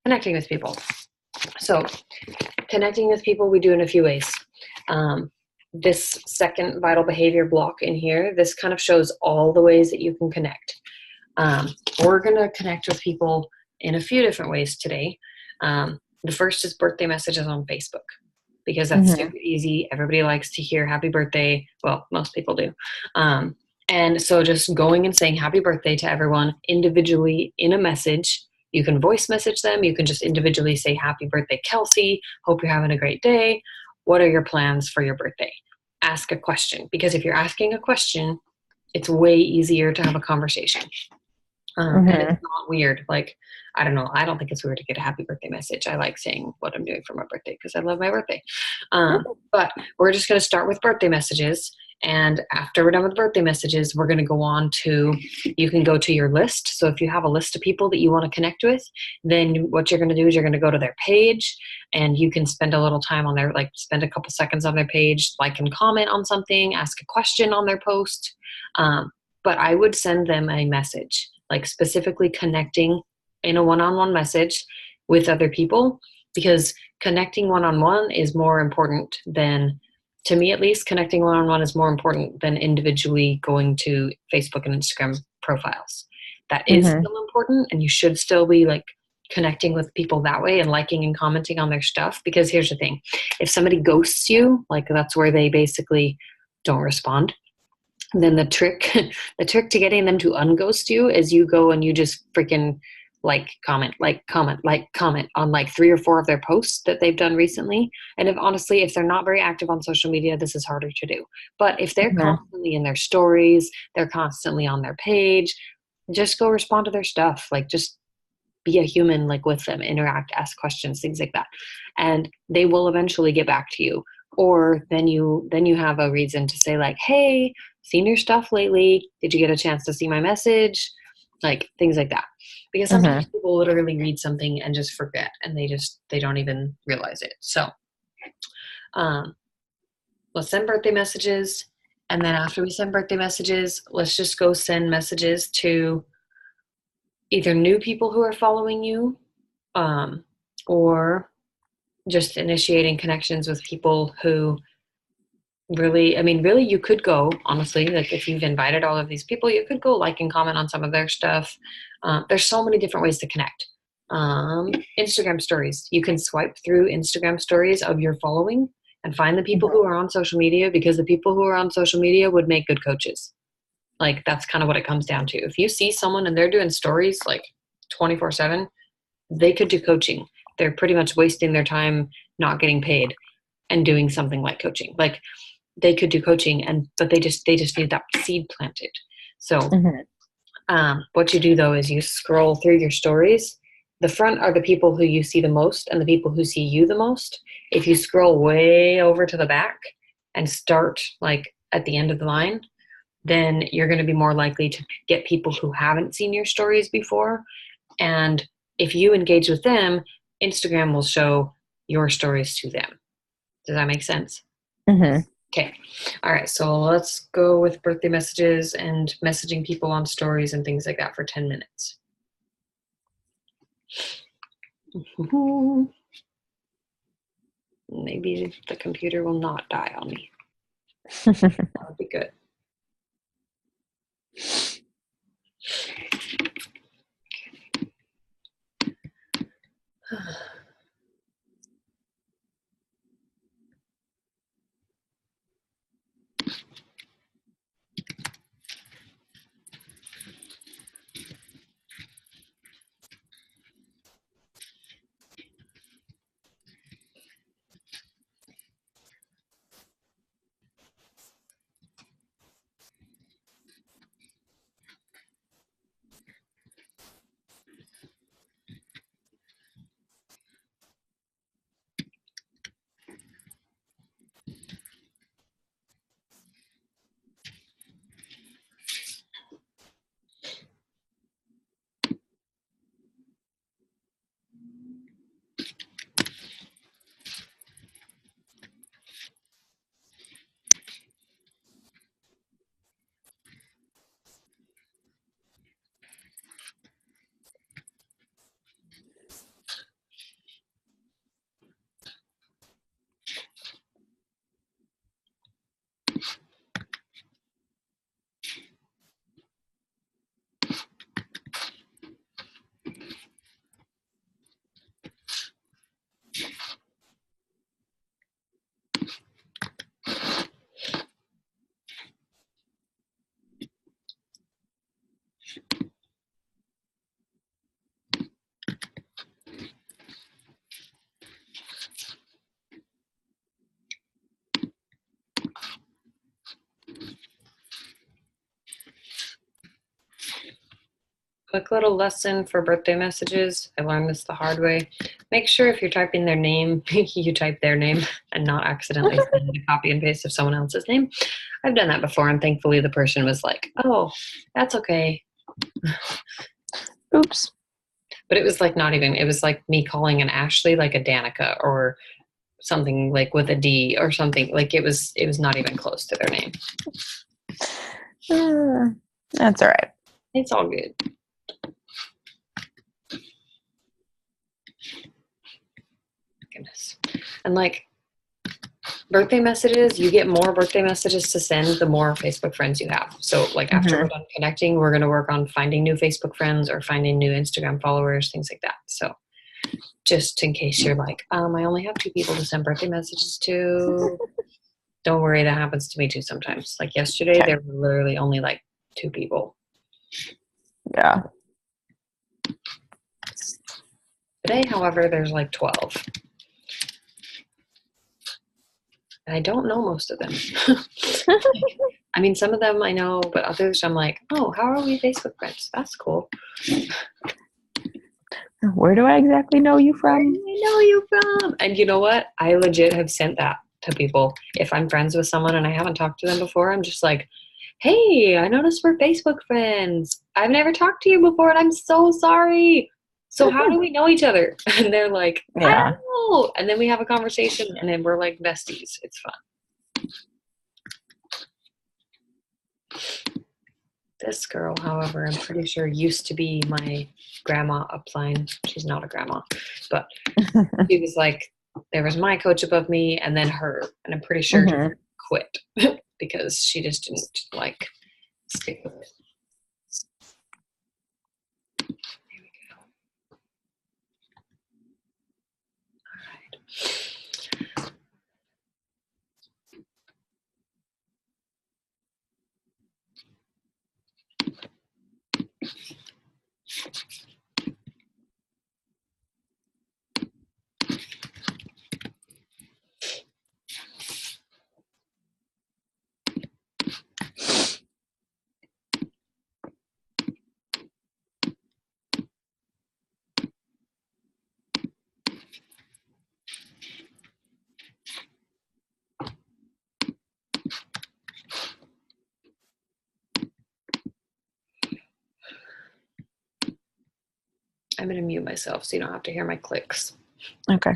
connecting with people. So connecting with people we do in a few ways. This second vital behavior block in here, this kind of shows all the ways that you can connect. We're going to connect with people in a few different ways today. The first is birthday messages on Facebook, because that's super easy. Everybody likes to hear happy birthday. Well, most people do. And so just going and saying happy birthday to everyone individually in a message. You can voice message them. You can just individually say happy birthday, Kelsey. Hope you're having a great day. What are your plans for your birthday? Ask a question, because if you're asking a question, it's way easier to have a conversation. And it's not weird. Like, I don't know. I don't think it's weird to get a happy birthday message. I like saying what I'm doing for my birthday because I love my birthday. But we're just going to start with birthday messages. And after we're done with birthday messages, we're going to go on to, you can go to your list. So if you have a list of people that you want to connect with, then what you're going to do is you're going to go to their page, and you can spend a little time on there, like spend a couple seconds on their page, like and comment on something, ask a question on their post. But I would send them a message, like specifically connecting in a one-on-one message with other people, because connecting one-on-one is more important than, to me at least, connecting one-on-one is more important than individually going to Facebook and Instagram profiles. That is still important, and you should still be like connecting with people that way and liking and commenting on their stuff. Because here's the thing, if somebody ghosts you, like that's where they basically don't respond, then the trick to getting them to unghost you is you go and you just freaking comment on like 3 or 4 of their posts that they've done recently. And if they're not very active on social media, this is harder to do. But if they're constantly in their stories, they're constantly on their page, just go respond to their stuff. Like, just be a human, like with them, interact, ask questions, things like that. And they will eventually get back to you. Or then you have a reason to say like, hey, seen your stuff lately. Did you get a chance to see my message? Like things like that. Because sometimes people literally read something and just forget, and they don't even realize it. So let's send birthday messages. And then after we send birthday messages, let's just go send messages to either new people who are following you, or just initiating connections with people who really, you could go, honestly, like if you've invited all of these people, you could go like and comment on some of their stuff. There's so many different ways to connect. Instagram stories. You can swipe through Instagram stories of your following and find the people who are on social media, because the people who are on social media would make good coaches. Like, that's kind of what it comes down to. If you see someone and they're doing stories like 24/7, they could do coaching. They're pretty much wasting their time not getting paid and doing something like coaching. Like, they could do coaching, but they just need that seed planted. So what you do though is you scroll through your stories. The front are the people who you see the most and the people who see you the most. If you scroll way over to the back and start like at the end of the line, then you're going to be more likely to get people who haven't seen your stories before. And if you engage with them, Instagram will show your stories to them. Does that make sense? Okay. All right. So let's go with birthday messages and messaging people on stories and things like that for 10 minutes. Maybe the computer will not die on me. That would be good. quick little lesson for birthday messages. I learned this the hard way. Make sure if you're typing their name, you type their name and not accidentally send a copy and paste of someone else's name. I've done that before, and thankfully the person was like, oh, that's okay. Oops. But it was like not even, it was like me calling an Ashley like a Danica or something like with a D or something. Like it was not even close to their name. That's all right. It's all good. Goodness. And like birthday messages, you get more birthday messages to send the more Facebook friends you have. So like after we're done connecting, we're going to work on finding new Facebook friends or finding new Instagram followers, things like that. So just in case you're like, I only have 2 people to send birthday messages to, don't worry, that happens to me too sometimes. Like yesterday, there were literally only like 2 people. Yeah. Today, however, there's like 12. And I don't know most of them. I mean, some of them I know, but others I'm like, oh, how are we Facebook friends? That's cool. Where do I exactly know you from? Where do I know you from? And you know what? I legit have sent that to people. If I'm friends with someone and I haven't talked to them before, I'm just like, hey, I noticed we're Facebook friends. I've never talked to you before and I'm so sorry. So how do we know each other? And they're like, I don't know. And then we have a conversation and then we're like besties. It's fun. This girl, however, I'm pretty sure used to be my grandma upline. She's not a grandma, but she was like, there was my coach above me and then her. And I'm pretty sure she quit because she just didn't like stick with it. Here we go. All right. I'm going to mute myself so you don't have to hear my clicks. Okay.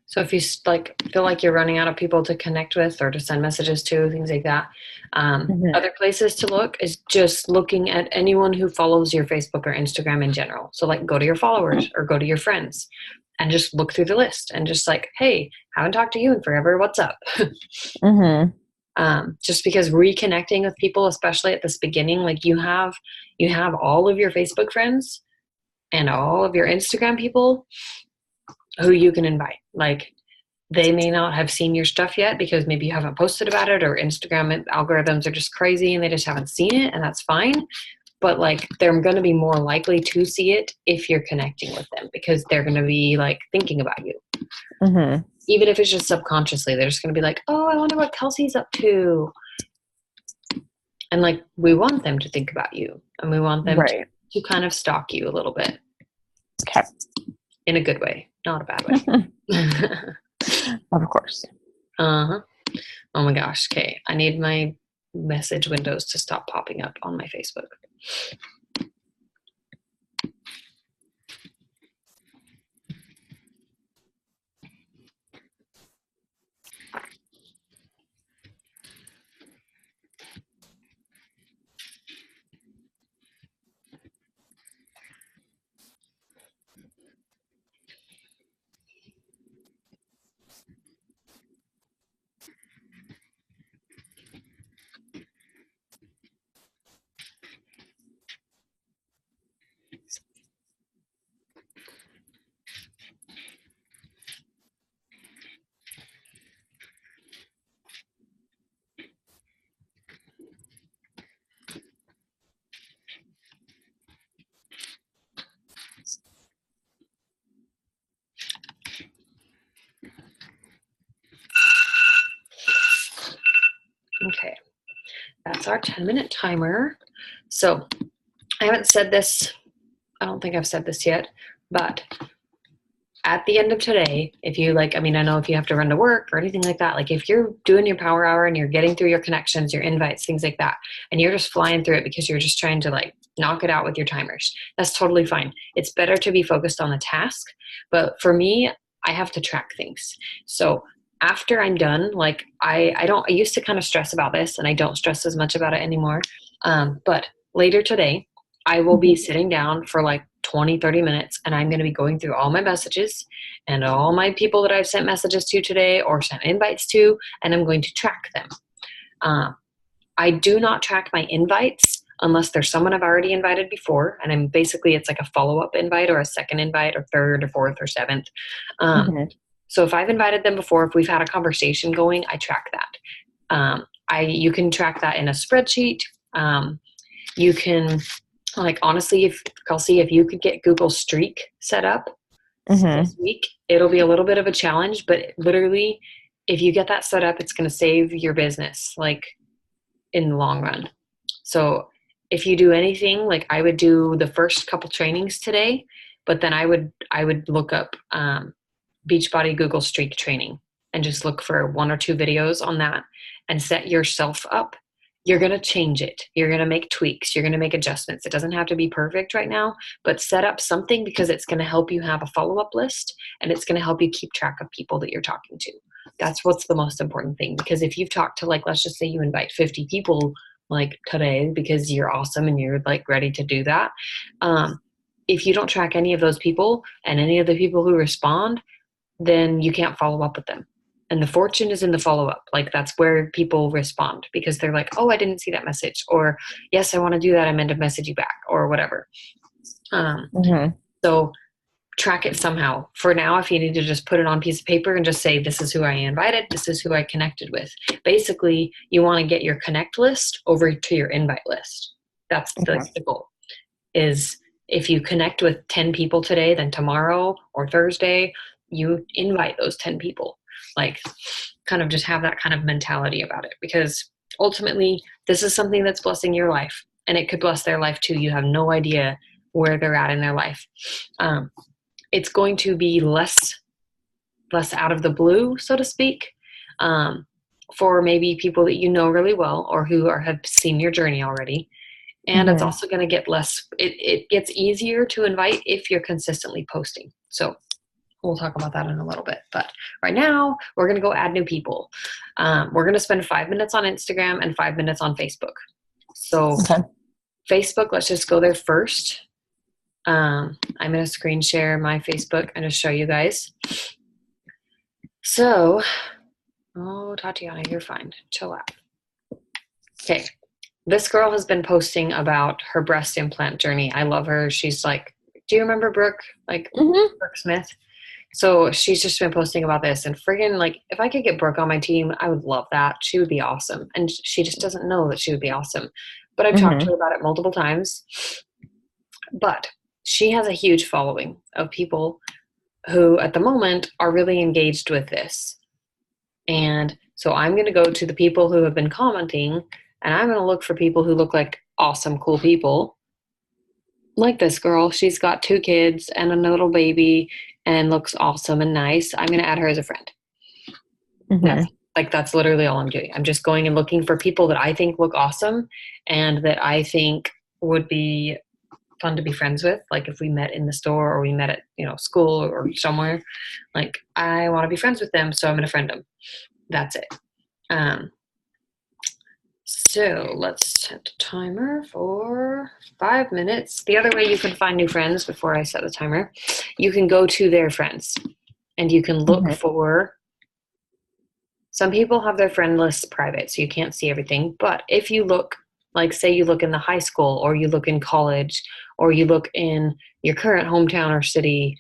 So if you like feel like you're running out of people to connect with or to send messages to, things like that, other places to look is just looking at anyone who follows your Facebook or Instagram in general. So like go to your followers or go to your friends and just look through the list and just like, hey, haven't talked to you in forever. What's up? Just because reconnecting with people, especially at this beginning, like you have all of your Facebook friends and all of your Instagram people who you can invite. Like they may not have seen your stuff yet because maybe you haven't posted about it, or Instagram algorithms are just crazy and they just haven't seen it, and that's fine. But like they're going to be more likely to see it if you're connecting with them because they're going to be like thinking about you. Even if it's just subconsciously, they're just going to be like, oh, I wonder what Kelsey's up to. And like, we want them to think about you, and we want them to kind of stalk you a little bit. Okay. In a good way, not a bad way. Of course. Oh my gosh. Okay. I need my message windows to stop popping up on my Facebook. Okay. That's our 10-minute timer. So I haven't said this. I don't think I've said this yet, but at the end of today, if you like, I mean, I know if you have to run to work or anything like that, like if you're doing your power hour and you're getting through your connections, your invites, things like that, and you're just flying through it because you're just trying to like knock it out with your timers, that's totally fine. It's better to be focused on the task. But for me, I have to track things. So after I'm done, like I used to kind of stress about this, and I don't stress as much about it anymore. But later today, I will be sitting down for like 20, 30 minutes, and I'm going to be going through all my messages and all my people that I've sent messages to today or sent invites to, and I'm going to track them. I do not track my invites unless there's someone I've already invited before, and I'm basically, it's like a follow-up invite or a second invite or third or fourth or seventh. So if I've invited them before, if we've had a conversation going, I track that. You can track that in a spreadsheet. You can, like, honestly, if Kelsey, if you could get Google Streak set up this week, it'll be a little bit of a challenge, but literally, if you get that set up, it's going to save your business, like, in the long run. So if you do anything, like I would do the first couple trainings today, but then I would look up Beachbody Google Streak training and just look for 1 or 2 videos on that and set yourself up. You're going to change it. You're going to make tweaks. You're going to make adjustments. It doesn't have to be perfect right now, but set up something because it's going to help you have a follow-up list, and it's going to help you keep track of people that you're talking to. That's what's the most important thing, because if you've talked to, like, let's just say you invite 50 people like today because you're awesome and you're like ready to do that. If you don't track any of those people and any of the people who respond, then you can't follow up with them. And the fortune is in the follow-up. Like, that's where people respond because they're like, oh, I didn't see that message. Or, yes, I want to do that. I meant to message you back, or whatever. So track it somehow. For now, if you need to just put it on a piece of paper and just say, this is who I invited, this is who I connected with. Basically, you want to get your connect list over to your invite list. That's the goal. Is if you connect with 10 people today, then tomorrow or Thursday, you invite those 10 people. Like, kind of just have that kind of mentality about it, because ultimately this is something that's blessing your life, and it could bless their life too. You have no idea where they're at in their life. It's going to be less out of the blue, so to speak, for maybe people that you know really well or who have seen your journey already. And it's also going to get less, it gets easier to invite if you're consistently posting. So We'll talk about that in a little bit. But right now, we're going to go add new people. We're going to spend 5 minutes on Instagram and 5 minutes on Facebook. So Okay. Facebook, let's just go there first. I'm going to screen share my Facebook and just show you guys. So, oh, Tatiana, you're fine. Chill out. Okay. This girl has been posting about her breast implant journey. I love her. She's like, do you remember Brooke? Like, Brooke Smith? So she's just been posting about this, and friggin', like, if I could get Brooke on my team, I would love that. She would be awesome. And she just doesn't know that she would be awesome. But I've talked to her about it multiple times. But she has a huge following of people who, at the moment, are really engaged with this. And so I'm going to go to the people who have been commenting, and I'm going to look for people who look like awesome, cool people. Like this girl. She's got 2 kids and a little baby and looks awesome and nice. I'm going to add her as a friend. That's literally all I'm doing. I'm just going and looking for people that I think look awesome and that I think would be fun to be friends with. Like if we met in the store or we met at, school or somewhere, like I want to be friends with them. So I'm going to friend them. That's it. So let's set a timer for 5 minutes. The other way you can find new friends before I set the timer, you can go to their friends and you can look for, some people have their friend lists private, so you can't see everything. But if you look, like say you look in the high school or you look in college or you look in your current hometown or city,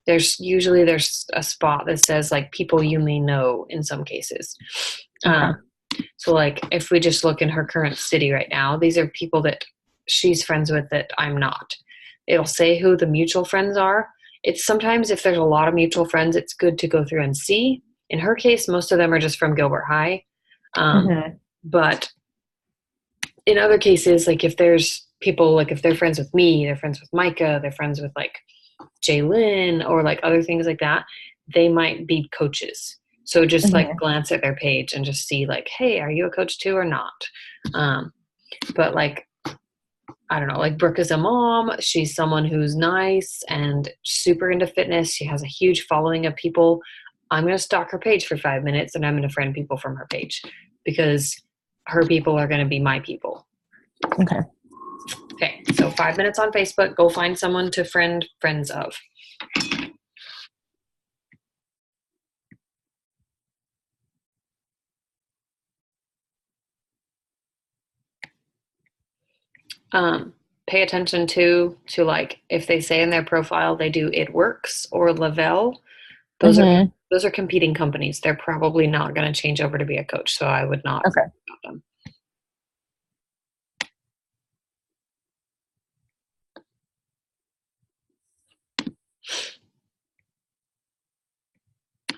there's a spot that says like people you may know in some cases. So like if we just look in her current city right now, these are people that she's friends with that I'm not. It'll say who the mutual friends are. It's sometimes if there's a lot of mutual friends, it's good to go through and see. In her case, most of them are just from Gilbert High. But in other cases, like if there's people, like if they're friends with me, they're friends with Micah, they're friends with like Jaylyn or like other things like that, they might be coaches. So just like glance at their page and just see like, hey, are you a coach too or not? But like, I don't know, like Brooke is a mom. She's someone who's nice and super into fitness. She has a huge following of people. I'm going to stalk her page for 5 minutes and I'm going to friend people from her page because her people are going to be my people. Okay. So 5 minutes on Facebook, go find someone to friend friends of. Pay attention to like if they say in their profile they do It Works or Lavelle, those are competing companies. They're probably not going to change over to be a coach, so I would not worry about them.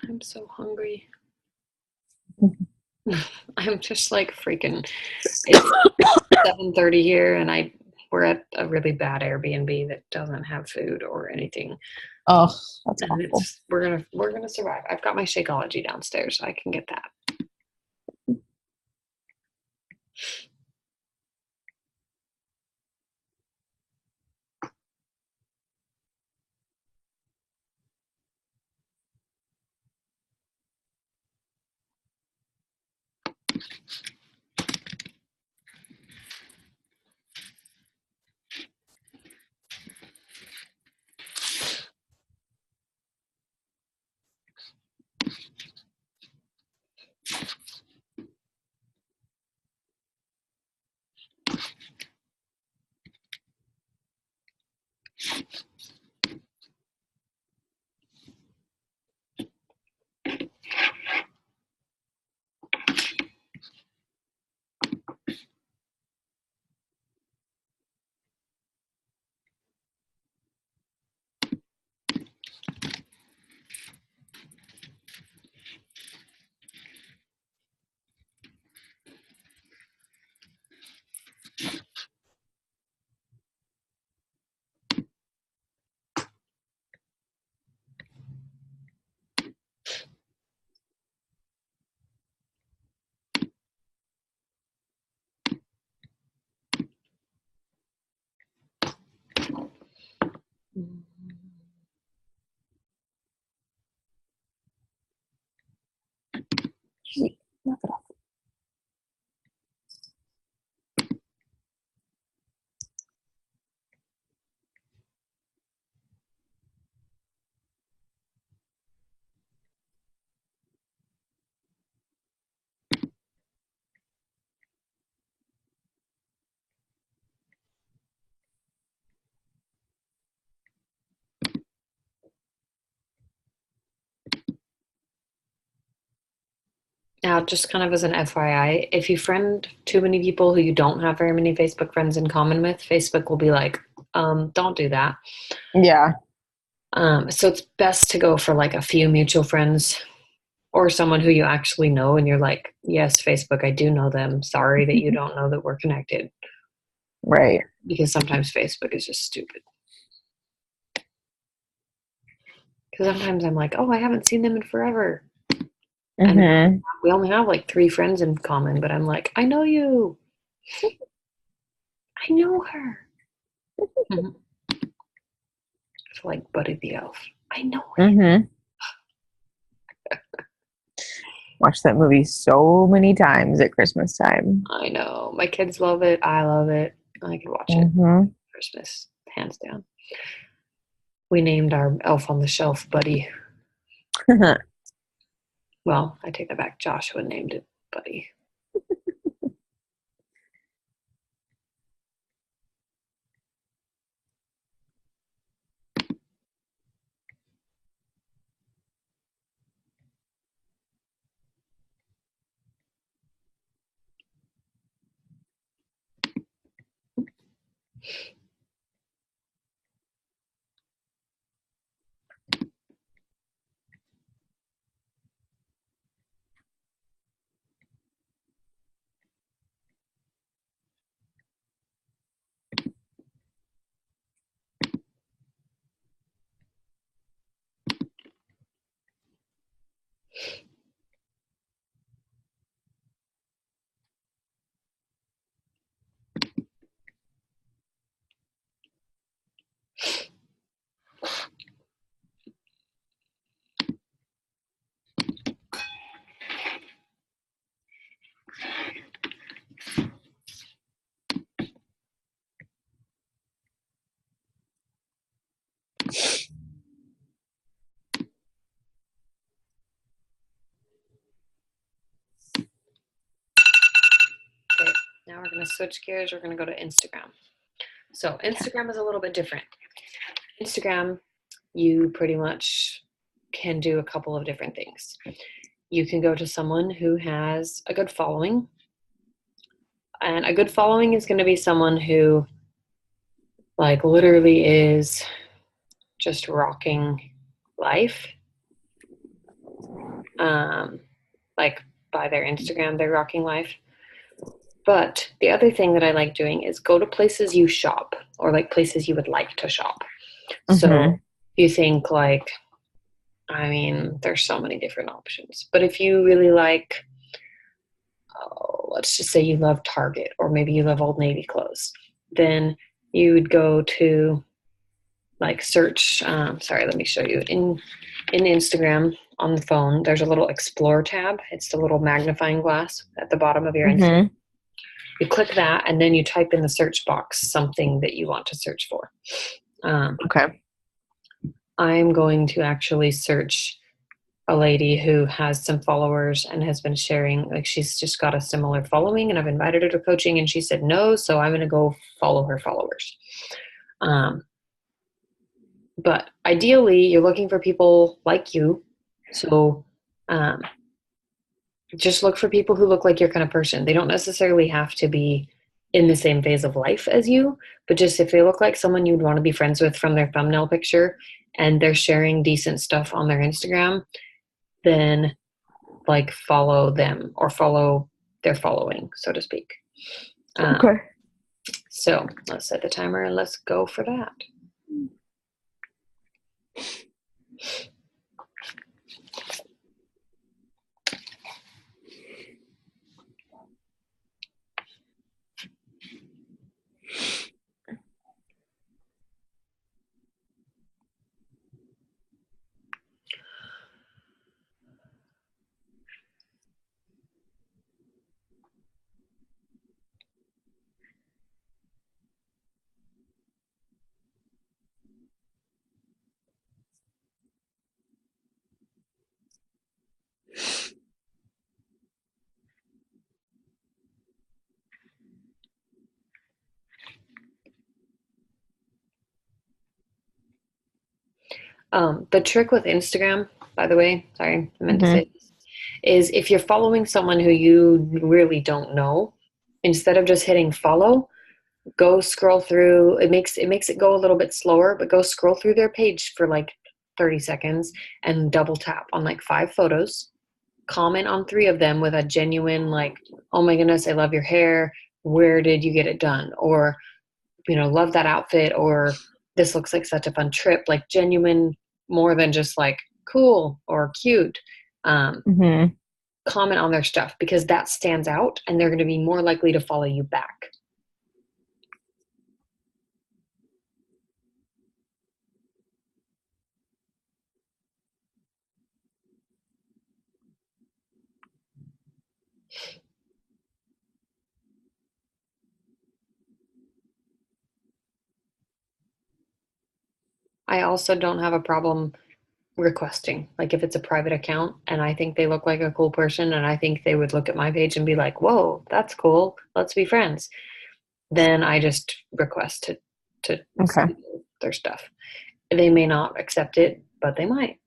I'm so hungry. I'm just like freaking. It's 7:30 here, and we're at a really bad Airbnb that doesn't have food or anything. Oh, that's awful. We're gonna survive. I've got my Shakeology downstairs. I can get that. Now, just kind of as an FYI, if you friend too many people who you don't have very many Facebook friends in common with, Facebook will be like, don't do that. Yeah. So it's best to go for like a few mutual friends or someone who you actually know and you're like, yes, Facebook, I do know them. Sorry that you don't know that we're connected. Right. Because sometimes Facebook is just stupid. Because sometimes I'm like, oh, I haven't seen them in forever. And Mm-hmm. we only have like 3 friends in common, but I'm like, I know you. I know her. Mhm. It's like Buddy the Elf. I know him. Mm-hmm. Watched that movie so many times at Christmas time. I know. My kids love it. I love it. I could watch it Mm-hmm. Christmas, hands down. We named our elf on the shelf Buddy. Well, I take that back. Joshua named it Buddy. Okay, now we're going to switch gears. We're going to go to Instagram. So, Instagram is a little bit different. Instagram, you pretty much can do a couple of different things. You can go to someone who has a good following, and a good following is going to be someone who, like, literally is just rocking life. Like, by their Instagram, they're rocking life. But the other thing that I like doing is go to places you shop or like places you would like to shop. Mm-hmm. So you think like, I mean, there's so many different options. But if you really like, oh, let's just say you love Target or maybe you love Old Navy clothes, then you would go to like search. Sorry, let me show you in Instagram on the phone. There's a little Explore tab. It's the little magnifying glass at the bottom of your Instagram. Mm-hmm. You click that and then you type in the search box something that you want to search for. Okay. I'm going to actually search a lady who has some followers and has been sharing, like she's just got a similar following, and I've invited her to coaching and she said no, so I'm going to go follow her followers. But ideally, you're looking for people like you. So just look for people who look like your kind of person. They don't necessarily have to be in the same phase of life as you, but just if they look like someone you'd want to be friends with from their thumbnail picture and they're sharing decent stuff on their Instagram, then like follow them or follow their following, so to speak. Okay. So let's set the timer and let's go for that. The trick with Instagram, by the way, sorry, I meant to Mm-hmm. say this, is if you're following someone who you really don't know, instead of just hitting follow, go scroll through. It makes it go a little bit slower, but go scroll through their page for like 30 seconds and double tap on like 5 photos. Comment on 3 of them with a genuine like, "Oh my goodness, I love your hair. Where did you get it done?" Or, "Love that outfit," or "This looks like such a fun trip." Like genuine, more than just like cool or cute. Um, Hmm. Comment on their stuff because that stands out and they're going to be more likely to follow you back. I also don't have a problem requesting. Like if it's a private account and I think they look like a cool person and I think they would look at my page and be like, "Whoa, that's cool. Let's be friends." Then I just request to Okay. see their stuff. They may not accept it, but they might.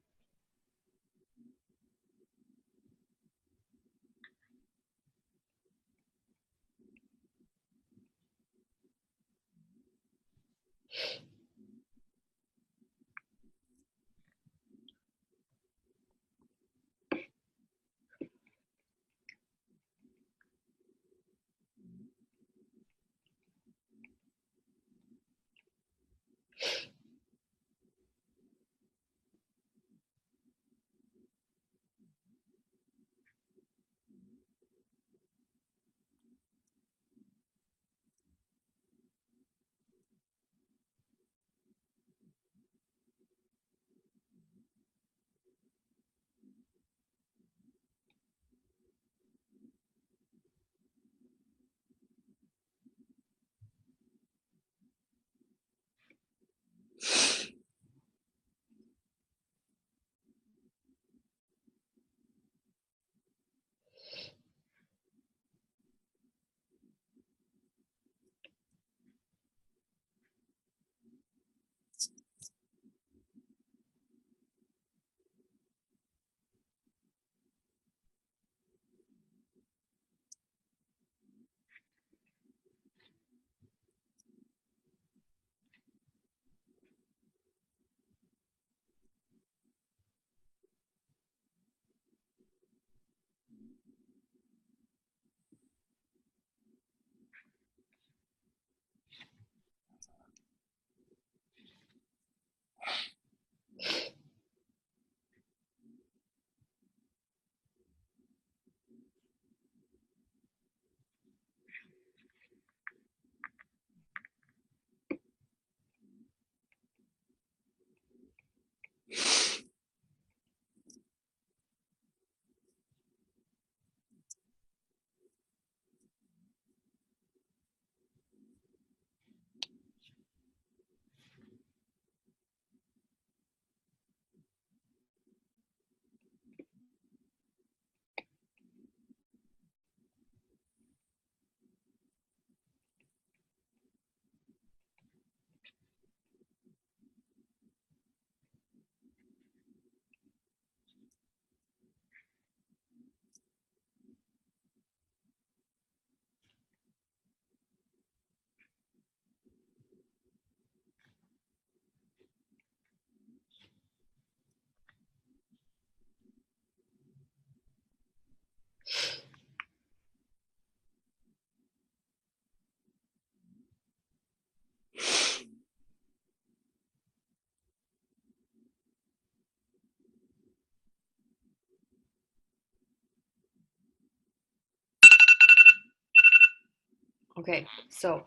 Okay, so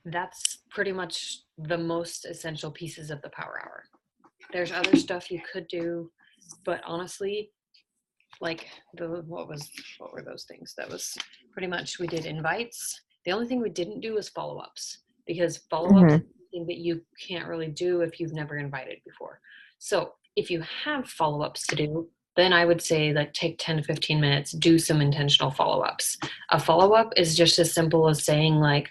that's pretty much the most essential pieces of the Power Hour. There's other stuff you could do, but honestly, like what were those things? That was pretty much, we did invites. The only thing we didn't do was follow-ups, because follow-ups Hmm. is something that you can't really do if you've never invited before. So if you have follow-ups to do, then I would say like take 10 to 15 minutes, do some intentional follow-ups. A follow-up is just as simple as saying like,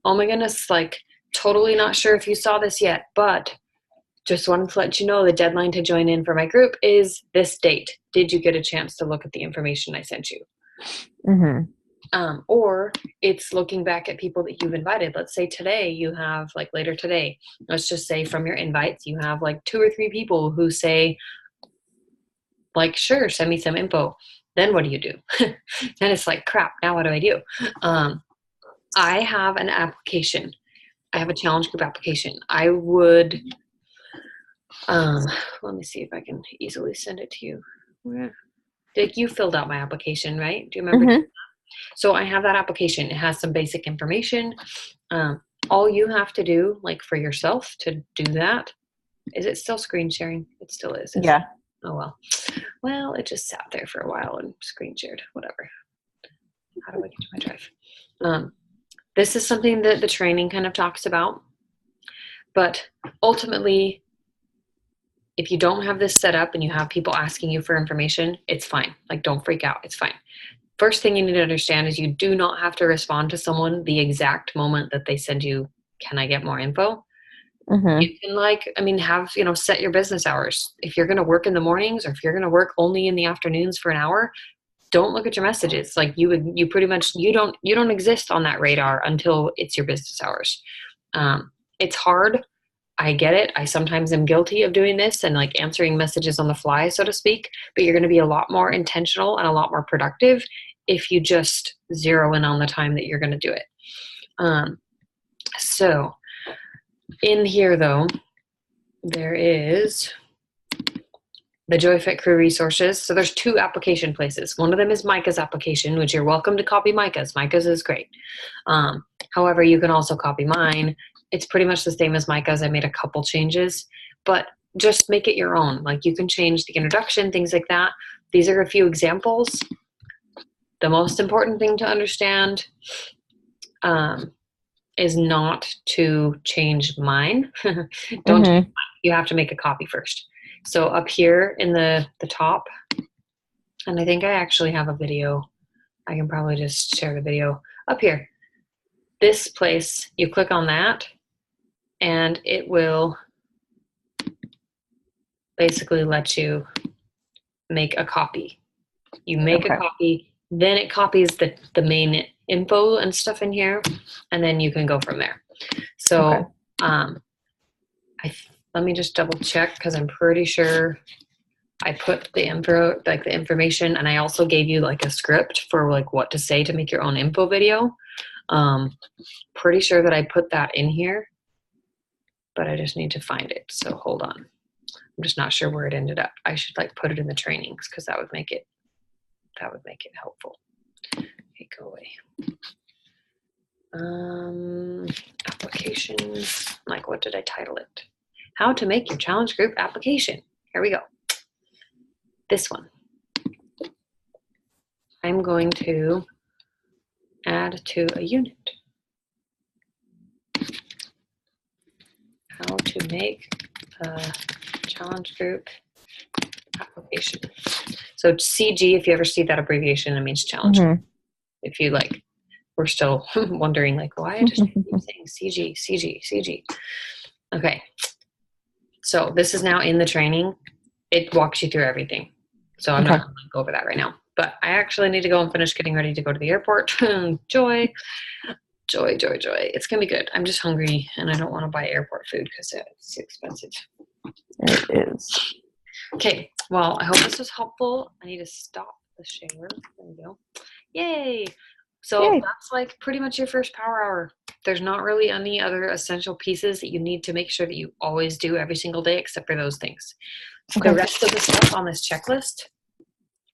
"Oh my goodness, like totally not sure if you saw this yet, but just wanted to let you know the deadline to join in for my group is this date. Did you get a chance to look at the information I sent you? Or it's looking back at people that you've invited. Let's say today you have, like later today, let's just say from your invites, you have like 2 or 3 people who say like, sure, send me some info. Then what do you do? Then it's like, crap, now what do I do? I have an application. I have a challenge group application. I would, let me see if I can easily send it to you. Dick, you filled out my application, right? Do you remember? So I have that application. It has some basic information. All you have to do, like for yourself to do that, is it still screen sharing? It still is. Yeah. Oh, well. Well, it just sat there for a while and screen shared, whatever. How do I get to my drive? This is something that the training kind of talks about. But ultimately, if you don't have this set up and you have people asking you for information, it's fine. Like, don't freak out. It's fine. First thing you need to understand is you do not have to respond to someone the exact moment that they send you, can I get more info? You can have, set your business hours. If you're going to work in the mornings or if you're going to work only in the afternoons for an hour, don't look at your messages. Like you pretty much, you don't exist on that radar until it's your business hours. It's hard. I get it. I sometimes am guilty of doing this and like answering messages on the fly, so to speak, but you're going to be a lot more intentional and a lot more productive if you just zero in on the time that you're going to do it. So in here though, there is the JoyFit Crew resources. So there's 2 application places. One of them is Micah's application, which you're welcome to copy Micah's. Micah's is great. However, you can also copy mine. It's pretty much the same as Micah's. I made a couple changes, but just make it your own. Like you can change the introduction, things like that. These are a few examples. The most important thing to understand is not to change mine. Don't change mine. You have to make a copy first. So up here in the top, and I think I actually have a video. I can probably just share the video up here. This place, you click on that and it will basically let you make a copy. You make a copy, then it copies the main info and stuff in here, and then you can go from there. So let me just double check because I'm pretty sure I put the info, like the information, and I also gave you like a script for like what to say to make your own info video. Pretty sure that I put that in here, but I just need to find it. So hold on. I'm just not sure where it ended up. I should like put it in the trainings because that would make it helpful. Okay, go away. Applications, like what did I title it? How to make your challenge group application. Here we go. This one. I'm going to add to a unit. How to make a challenge group application. So CG, if you ever see that abbreviation, it means challenge. If you like, we're still wondering like, why I just keep saying CG. Okay. So this is now in the training. It walks you through everything. So I'm not going to go over that right now. But I actually need to go and finish getting ready to go to the airport. Joy. It's going to be good. I'm just hungry and I don't want to buy airport food because it's expensive. It is. Okay. Well, I hope this was helpful. I need to stop the share. There we go. Yay. So that's like pretty much your first power hour. There's not really any other essential pieces that you need to make sure that you always do every single day except for those things. The rest of the stuff on this checklist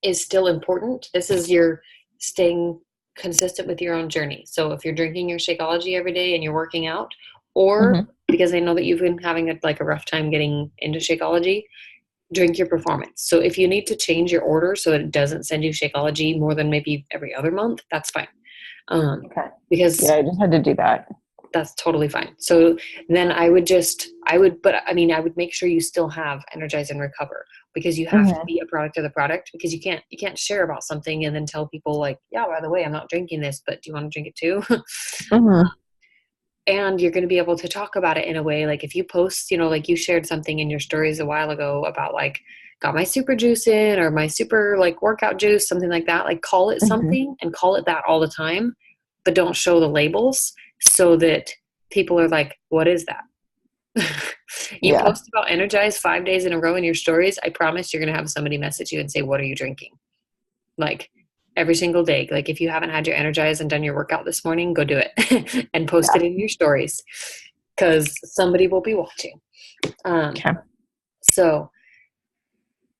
is still important. This is your staying consistent with your own journey. So if you're drinking your Shakeology every day and you're working out, or because I know that you've been having a rough time getting into Shakeology, drink your performance. So if you need to change your order so that it doesn't send you Shakeology more than maybe every other month, that's fine. Because I just had to do that. That's totally fine. So then I would make sure you still have Energize and Recover, because you have to be a product of the product, because you can't share about something and then tell people like, yeah, by the way, I'm not drinking this, but do you want to drink it too? and you're going to be able to talk about it in a way, like if you post, like you shared something in your stories a while ago about like, got my super juice in, or my super like workout juice, something like that, like call it something and call it that all the time, but don't show the labels so that people are like, what is that? You post about Energize 5 days in a row in your stories, I promise you're going to have somebody message you and say, what are you drinking? Like every single day. Like if you haven't had your Energize and done your workout this morning, go do it and post it in your stories, because somebody will be watching. So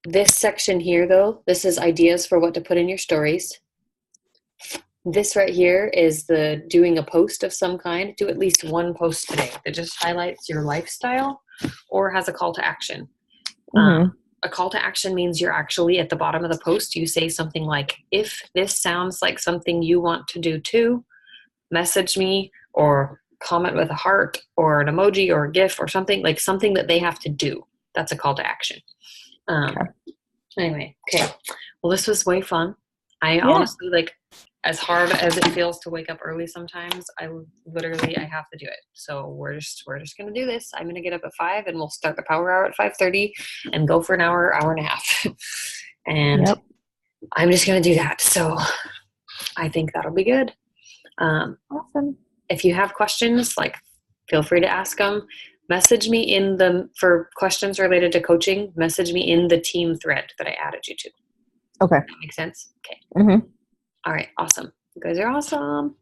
this section here, though, this is ideas for what to put in your stories. This right here is the doing a post of some kind. Do at least one post today that just highlights your lifestyle or has a call to action. A call to action means you're actually at the bottom of the post. You say something like, if this sounds like something you want to do too, message me or comment with a heart or an emoji or a GIF or something, like something that they have to do. That's a call to action. Anyway, okay. Well, this was way fun. I honestly, like, as hard as it feels to wake up early sometimes, I have to do it. So we're just going to do this. I'm going to get up at 5 and we'll start the power hour at 5:30 and go for an hour and a half. And I'm just going to do that. So I think that'll be good. Awesome. If you have questions, like, feel free to ask them. Message me for questions related to coaching, message me in the team thread that I added you to. Okay. That makes sense? Okay. Mm-hmm. All right. Awesome. You guys are awesome.